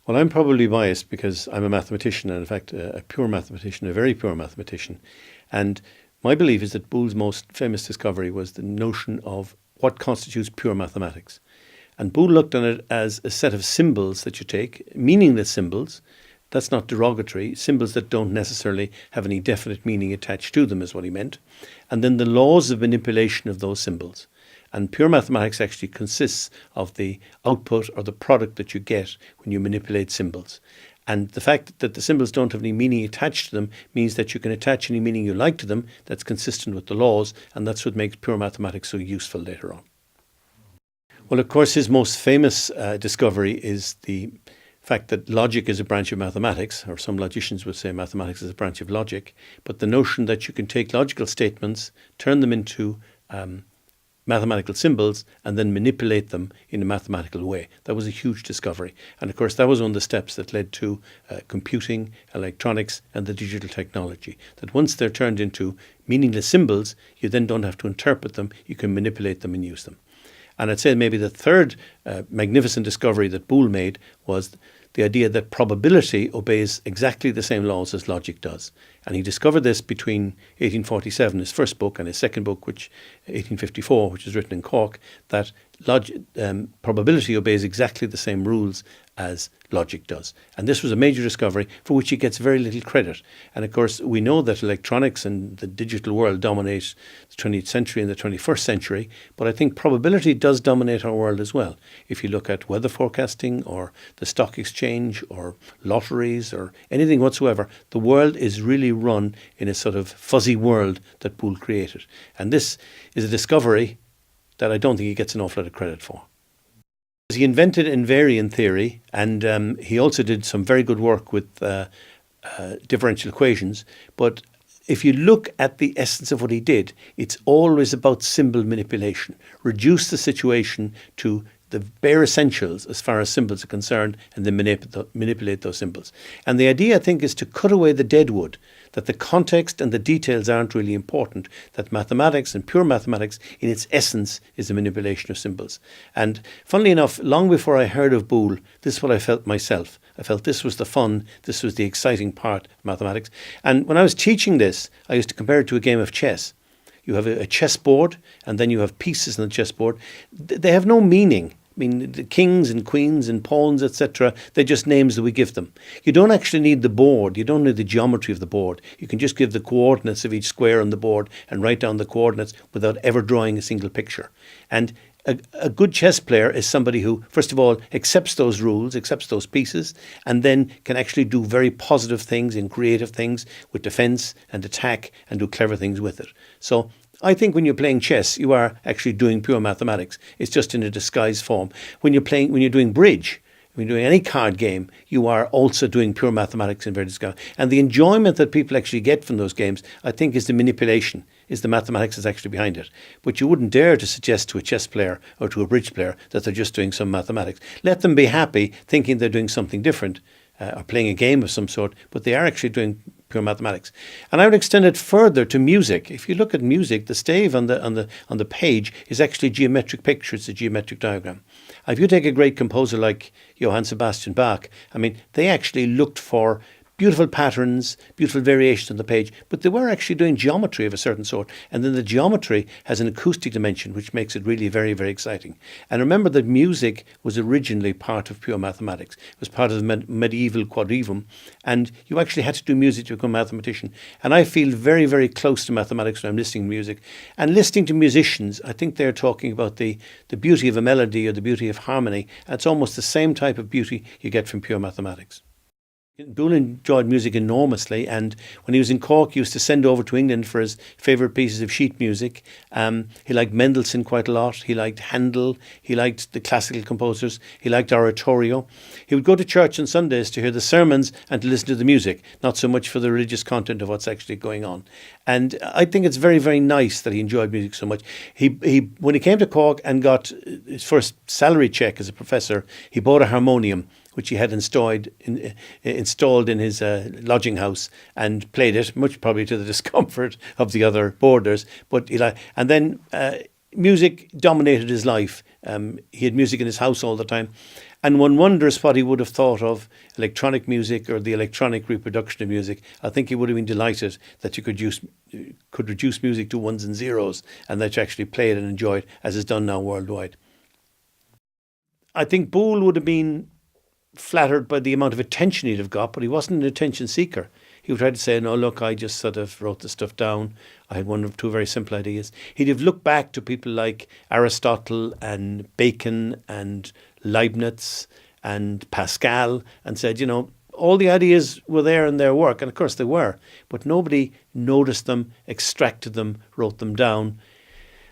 Well, I'm probably biased because I'm a mathematician, and in fact, a pure mathematician, a very pure mathematician. And my belief is that Boole's most famous discovery was the notion of what constitutes pure mathematics. And Boole looked on it as a set of symbols that you take, meaningless symbols. That's not derogatory. Symbols that don't necessarily have any definite meaning attached to them is what he meant. And then the laws of manipulation of those symbols. And pure mathematics actually consists of the output or the product that you get when you manipulate symbols. And the fact that the symbols don't have any meaning attached to them means that you can attach any meaning you like to them that's consistent with the laws, and that's what makes pure mathematics so useful later on. Well, of course, his most famous discovery is the fact that logic is a branch of mathematics, or some logicians would say mathematics is a branch of logic, but the notion that you can take logical statements, turn them into mathematical symbols and then manipulate them in a mathematical way. That was a huge discovery. And of course, that was one of the steps that led to computing, electronics, and the digital technology. That once they're turned into meaningless symbols, you then don't have to interpret them, you can manipulate them and use them. And I'd say maybe the third magnificent discovery that Boole made was the idea that probability obeys exactly the same laws as logic does. And he discovered this between 1847, his first book, and his second book, which 1854, which was written in Cork, that probability obeys exactly the same rules as logic does. And this was a major discovery for which he gets very little credit. And of course, we know that electronics and the digital world dominate the 20th century and the 21st century, but I think probability does dominate our world as well. If you look at weather forecasting or the stock exchange or lotteries or anything whatsoever, the world is really run in a sort of fuzzy world that Boole created. And this is a discovery that I don't think he gets an awful lot of credit for. He invented invariant theory, and he also did some very good work with differential equations. But if you look at the essence of what he did, it's always about symbol manipulation. Reduce the situation to the bare essentials as far as symbols are concerned, and then manipulate those symbols. And the idea, I think, is to cut away the dead wood, that the context and the details aren't really important, that mathematics and pure mathematics in its essence is the manipulation of symbols. And funnily enough, long before I heard of Boole, this is what I felt myself. I felt this was the fun, this was the exciting part of mathematics. And when I was teaching this, I used to compare it to a game of chess. You have a chessboard, and then you have pieces on the chessboard. They have no meaning. I mean, the kings and queens and pawns, etc., they're just names that we give them. You don't actually need the board. You don't need the geometry of the board. You can just give the coordinates of each square on the board and write down the coordinates without ever drawing a single picture. And a good chess player is somebody who, first of all, accepts those rules, accepts those pieces, and then can actually do very positive things and creative things with defense and attack and do clever things with it. So I think when you're playing chess, you are actually doing pure mathematics. It's just in a disguised form. When you're doing bridge, when you're doing any card game, you are also doing pure mathematics in very disguised. And the enjoyment that people actually get from those games, I think, is the manipulation, is the mathematics that's actually behind it. But you wouldn't dare to suggest to a chess player or to a bridge player that they're just doing some mathematics. Let them be happy thinking they're doing something different or playing a game of some sort, but they are actually doing pure mathematics. And I would extend it further to music. If you look at music, the stave on the page is actually a geometric picture. It's a geometric diagram. If you take a great composer like Johann Sebastian Bach, I mean, they actually looked for beautiful patterns, beautiful variations on the page, but they were actually doing geometry of a certain sort. And then the geometry has an acoustic dimension, which makes it really very, very exciting. And remember that music was originally part of pure mathematics. It was part of the medieval quadrivium. And you actually had to do music to become a mathematician. And I feel very, very close to mathematics when I'm listening to music. And listening to musicians, I think they're talking about the beauty of a melody or the beauty of harmony. And it's almost the same type of beauty you get from pure mathematics. Boole enjoyed music enormously, and when he was in Cork, he used to send over to England for his favourite pieces of sheet music. He liked Mendelssohn quite a lot. He liked Handel. He liked the classical composers. He liked oratorio. He would go to church on Sundays to hear the sermons and to listen to the music, not so much for the religious content of what's actually going on. And I think it's very, very nice that he enjoyed music so much. When he came to Cork and got his first salary check as a professor, he bought a harmonium, which he had installed in his lodging house, and played it, much probably to the discomfort of the other boarders. And then music dominated his life. He had music in his house all the time. And one wonders what he would have thought of electronic music or the electronic reproduction of music. I think he would have been delighted that you could reduce music to ones and zeros and that you actually play it and enjoy it, as is done now worldwide. I think Boole would have been flattered by the amount of attention he'd have got, but he wasn't an attention seeker. He would try to say, no, look, I just sort of wrote the stuff down. I had one or two very simple ideas. He'd have looked back to people like Aristotle and Bacon and Leibniz and Pascal and said, you know, all the ideas were there in their work. And of course they were, but nobody noticed them, extracted them, wrote them down.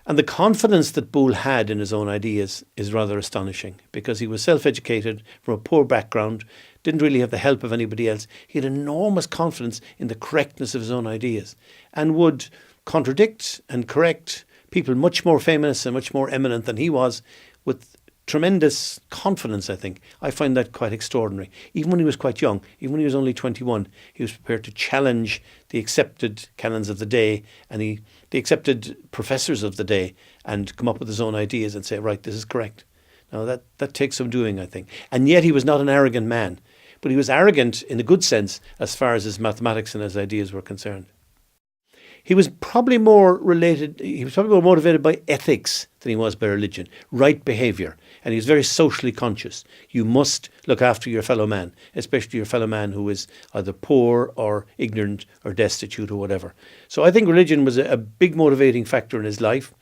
And the confidence that Boole had in his own ideas is rather astonishing, because he was self-educated from a poor background, didn't really have the help of anybody else. He had enormous confidence in the correctness of his own ideas and would contradict and correct people much more famous and much more eminent than he was with tremendous confidence, I think. I find that quite extraordinary. Even when he was quite young, even when he was only 21, he was prepared to challenge the accepted canons of the day and the accepted professors of the day and come up with his own ideas and say, right, this is correct. Now that takes some doing, I think. And yet he was not an arrogant man, but he was arrogant in a good sense as far as his mathematics and his ideas were concerned. He was probably more motivated by ethics than he was by religion, right behaviour. And he was very socially conscious. You must look after your fellow man, especially your fellow man who is either poor or ignorant or destitute or whatever. So I think religion was a big motivating factor in his life.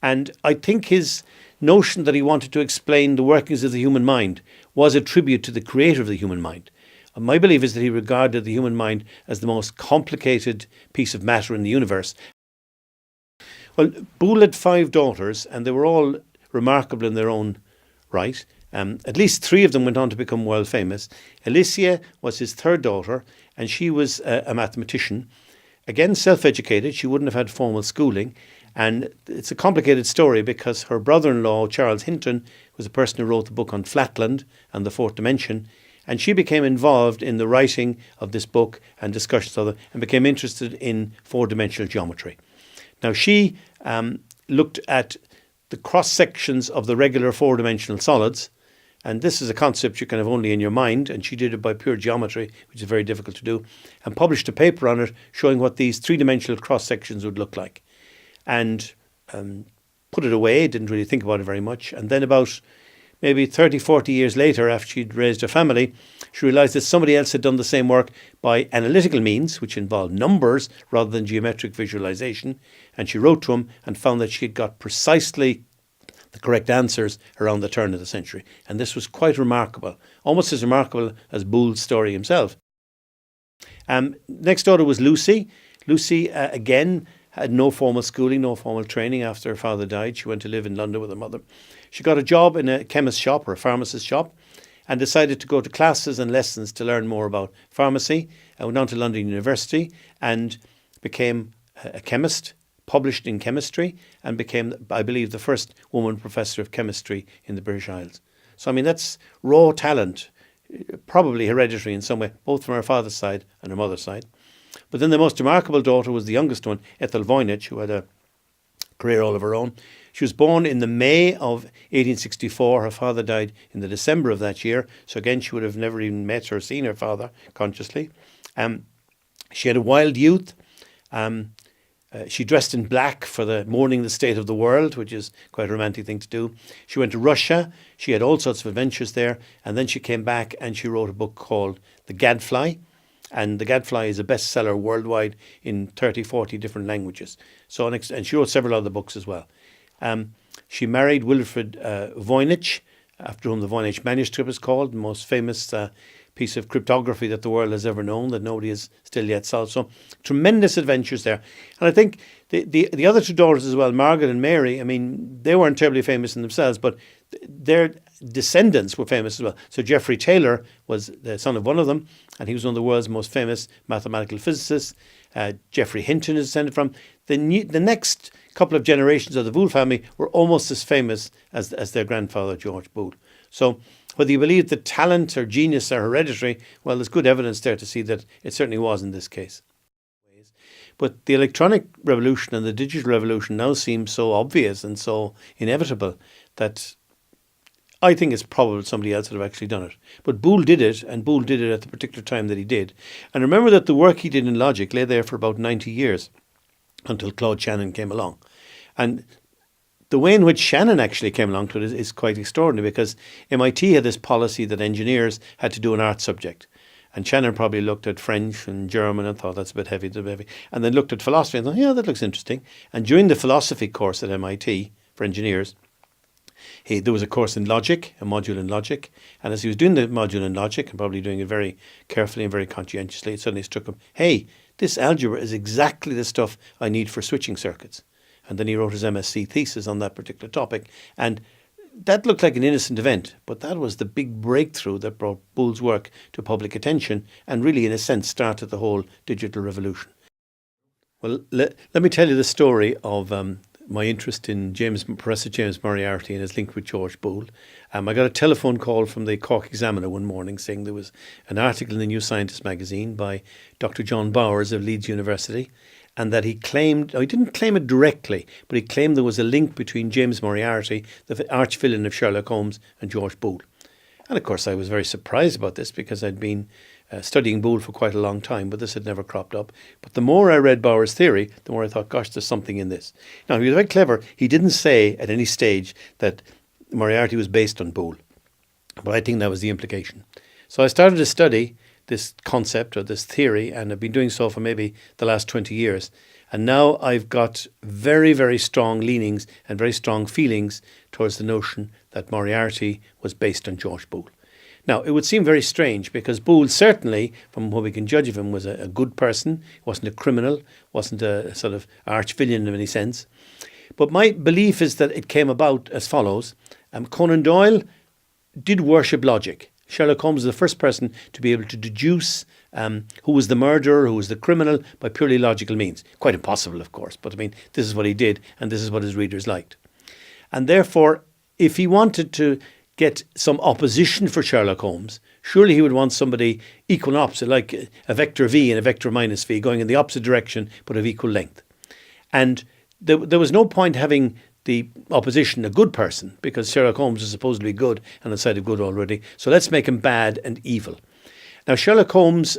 And I think his notion that he wanted to explain the workings of the human mind was a tribute to the creator of the human mind. My belief is that he regarded the human mind as the most complicated piece of matter in the universe. Well, Boole had 5 daughters, and they were all remarkable in their own right. At least 3 of them went on to become world famous. Alicia was his 3rd daughter, and she was a mathematician. Again, self-educated. She wouldn't have had formal schooling. And it's a complicated story because her brother-in-law, Charles Hinton, was the person who wrote the book on Flatland and the fourth dimension. And she became involved in the writing of this book and discussions of it and became interested in 4-dimensional geometry. Now, she looked at the cross-sections of the regular 4-dimensional solids, and this is a concept you can have only in your mind, and she did it by pure geometry, which is very difficult to do, and published a paper on it showing what these 3-dimensional cross-sections would look like. And put it away, didn't really think about it very much. And then about maybe 30, 40 years later, after she'd raised a family, she realised that somebody else had done the same work by analytical means, which involved numbers rather than geometric visualisation. And she wrote to him and found that she had got precisely the correct answers around the turn of the century. And this was quite remarkable, almost as remarkable as Boole's story himself. Next daughter was Lucy. Lucy, again, had no formal schooling, no formal training after her father died. She went to live in London with her mother. She got a job in a chemist's shop or a pharmacist's shop and decided to go to classes and lessons to learn more about pharmacy. I went on to London University and became a chemist, published in chemistry, and became, I believe, the first woman professor of chemistry in the British Isles. So, I mean, that's raw talent, probably hereditary in some way, both from her father's side and her mother's side. But then the most remarkable daughter was the youngest one, Ethel Voynich, who had a career all of her own. She was born in the May of 1864. Her father died in the December of that year. So again, she would have never even met or seen her father consciously. She had a wild youth. She dressed in black for the mourning the state of the world, which is quite a romantic thing to do. She went to Russia. She had all sorts of adventures there. And then she came back and she wrote a book called The Gadfly. And The Gadfly is a bestseller worldwide in 30, 40 different languages. So, and she wrote several other books as well. She married Wilfrid Voynich, after whom the Voynich manuscript is called, the most famous piece of cryptography that the world has ever known that nobody has still yet solved. So tremendous adventures there. And I think the other 2 daughters as well, Margaret and Mary, I mean, they weren't terribly famous in themselves, but their descendants were famous as well. So Geoffrey Taylor was the son of one of them, and he was one of the world's most famous mathematical physicists. Geoffrey Hinton is descended from. The next couple of generations of the Boole family were almost as famous as their grandfather, George Boole. So whether you believe that talent or genius are hereditary, well, there's good evidence there to see that it certainly was in this case. But the electronic revolution and the digital revolution now seem so obvious and so inevitable that I think it's probable somebody else would have actually done it. But Boole did it, and Boole did it at the particular time that he did. And remember that the work he did in logic lay there for about 90 years until Claude Shannon came along. And the way in which Shannon actually came along to it is quite extraordinary, because MIT had this policy that engineers had to do an art subject. And Shannon probably looked at French and German and thought that's a bit heavy, and then looked at philosophy and thought, yeah, that looks interesting. And during the philosophy course at MIT for engineers, there was a course in logic, a module in logic, and as he was doing the module in logic and probably doing it very carefully and very conscientiously, it suddenly struck him, hey, this algebra is exactly the stuff I need for switching circuits. And then he wrote his MSc thesis on that particular topic, and that looked like an innocent event, but that was the big breakthrough that brought Boole's work to public attention and really, in a sense, started the whole digital revolution. Well, let me tell you the story of my interest in Professor James Moriarty and his link with George Boole. I got a telephone call from the Cork Examiner one morning saying there was an article in the New Scientist magazine by Dr. John Bowers of Leeds University, and that he claimed, he didn't claim it directly, but he claimed there was a link between James Moriarty, the arch-villain of Sherlock Holmes, and George Boole. And of course I was very surprised about this because I'd been studying Boole for quite a long time, but this had never cropped up. But the more I read Bowers' theory, the more I thought, gosh, there's something in this. Now, he was very clever. He didn't say at any stage that Moriarty was based on Boole, but I think that was the implication. So I started to study this concept or this theory, and I've been doing so for maybe the last 20 years. And now I've got very, very strong leanings and very strong feelings towards the notion that Moriarty was based on George Boole. Now, it would seem very strange because Boole certainly, from what we can judge of him, was a good person, wasn't a criminal, wasn't a sort of arch-villain in any sense. But my belief is that it came about as follows. Conan Doyle did worship logic. Sherlock Holmes is the first person to be able to deduce who was the murderer, who was the criminal, by purely logical means. Quite impossible, of course, but I mean, this is what he did, and this is what his readers liked. And therefore, if he wanted to get some opposition for Sherlock Holmes, surely he would want somebody equal and opposite, like a vector v and a vector minus v, going in the opposite direction, but of equal length. And there was no point having the opposition a good person, because Sherlock Holmes is supposed to be good and on the side of good already. So let's make him bad and evil. Now, Sherlock Holmes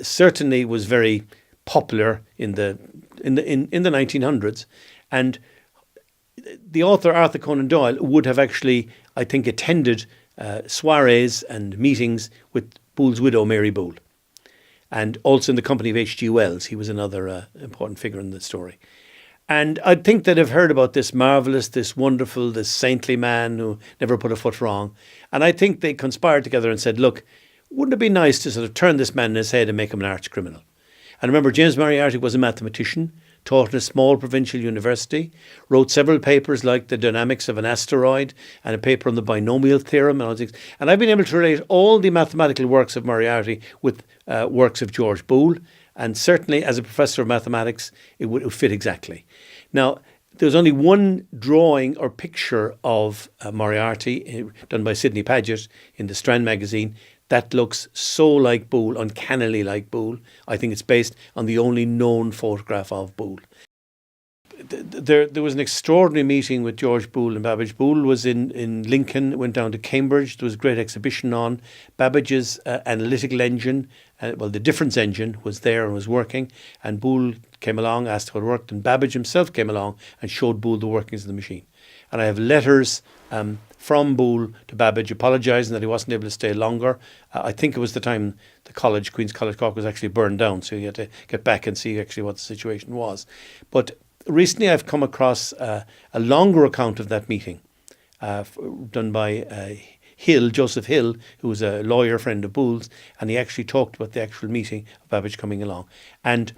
certainly was very popular in the 1900s, and the author Arthur Conan Doyle would have actually, I think, attended soirees and meetings with Boole's widow, Mary Boole, and also in the company of H.G. Wells. He was another important figure in the story. And I think they'd have heard about this marvellous, this wonderful, this saintly man who never put a foot wrong. And I think they conspired together and said, look, wouldn't it be nice to sort of turn this man in his head and make him an arch criminal? And remember, James Moriarty was a mathematician, taught in a small provincial university, wrote several papers like The Dynamics of an Asteroid and a paper on the binomial theorem and all things. And I've been able to relate all the mathematical works of Moriarty with works of George Boole. And certainly as a professor of mathematics, it would fit exactly. Now, there's only one drawing or picture of Moriarty done by Sidney Paget in the Strand magazine that looks so like Boole, uncannily like Boole. I think it's based on the only known photograph of Boole. There was an extraordinary meeting with George Boole and Babbage. Boole was in Lincoln, went down to Cambridge. There was a great exhibition on. Babbage's analytical engine, the difference engine, was there and was working. And Boole came along, asked how it worked, and Babbage himself came along and showed Boole the workings of the machine. And I have letters from Boole to Babbage apologising that he wasn't able to stay longer. I think it was the time the college, Queen's College Cork, was actually burned down, so he had to get back and see actually what the situation was. But recently I've come across a longer account of that meeting done by Joseph Hill, who was a lawyer friend of Boole's, and he actually talked about the actual meeting of Babbage coming along. And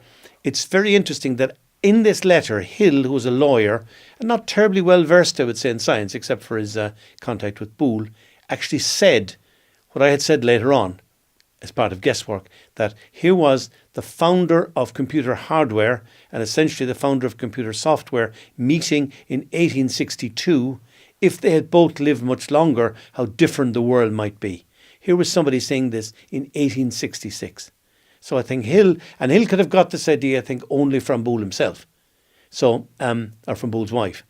it's very interesting that in this letter, Hill, who was a lawyer, and not terribly well versed, I would say, in science, except for his contact with Boole, actually said what I had said later on as part of guesswork, that here was the founder of computer hardware and essentially the founder of computer software meeting in 1862. If they had both lived much longer, how different the world might be. Here was somebody saying this in 1866. So I think Hill could have got this idea, I think, only from Boole himself. So, or from Boole's wife.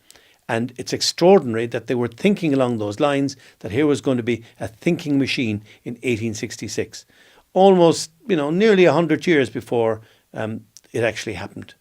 And it's extraordinary that they were thinking along those lines, that here was going to be a thinking machine in 1866. Almost, nearly 100 years before it actually happened.